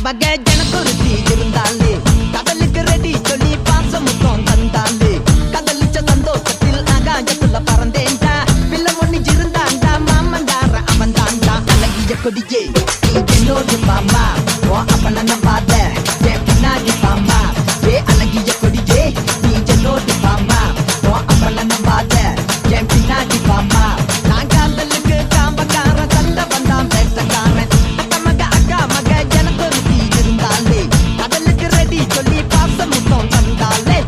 வகை ஜனக்குருத்தி இருந்தாலே கடலுக்கு ரெடி சொல்லி பாசமுத்தம் தந்தாலே கடலிச்ச சந்தோஷத்தில் ஆகாயத்துல பறந்தேன்டா பிள்ளை ஒண்ணு இருந்தாண்டா மாமண்டார அவன் தாண்டா அழகிய கொடியே நீ என்னோடு மாமா ஓ அப்பன நம்பாத என் பின்னாடி மாமா ஏ அழகிய கொடியே நீ என்னோடு மாமா ஓ அப்பன நம்பாத என் பின்னாடி மாமா நான் காதலுக்கு காம்பக்காரன் சண்டை வந்தான் பேசக்காரன் அக்கா மக ஜனக்குருத்தி இருந்தாலே கடலுக்கு ரெடி சொல்லி பாசமுத்தம் தந்தாலே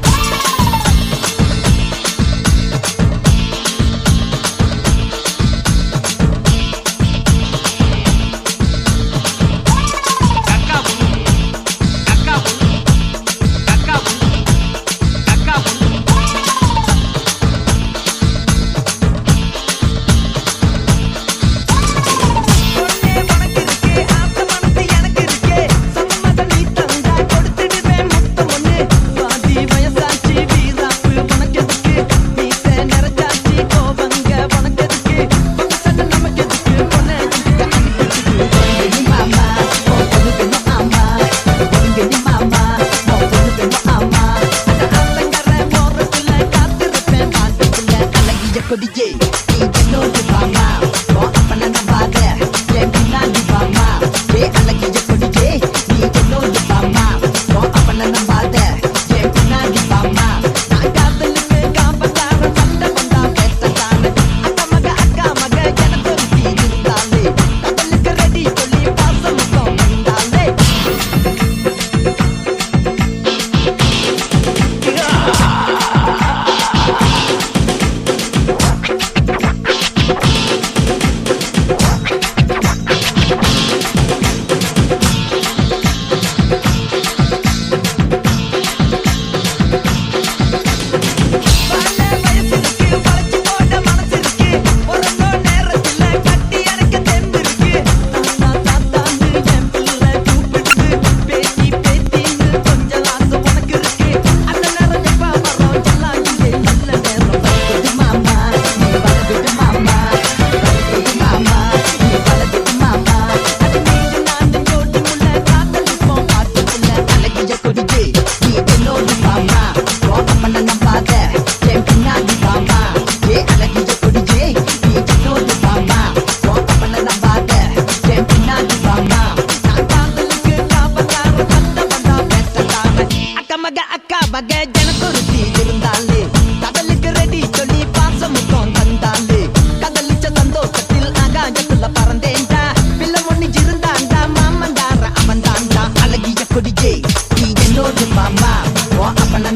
கொடியே நீ என்னோடு வாமா ஓ அப்பன நம்பாத என் பின்னாடி வாமா ஏ அழகிய கொடியே நீ என்னோடு வாமா ஓ அப்பன நம்பாத என் பின்னாடி வாமா நான் காதலுக்கு காம்பக்காரன் சண்டை வந்தா பேசத்தானே அக்கா மக ஜனக்குருத்தி இருந்தாலே கடலுக்கு ரெடி சொல்லி பாசமுத்தம் வந்தாலே அக்கா வகை ஜனக்குருத்தி இருந்தாலே கடலுக்கு ரெடி சொல்லி பாசமுத்தம் தந்தாலே கடலிச்ச சந்தோஷத்தில் ஆகாயத்துல பறந்தேன்டா பிள்ளை ஒண்ணு இருந்தாண்டா மாமண்டார அவன் தாண்டா அழகிய கொடியே நீ என்னோடு மாமா ஓ அப்பன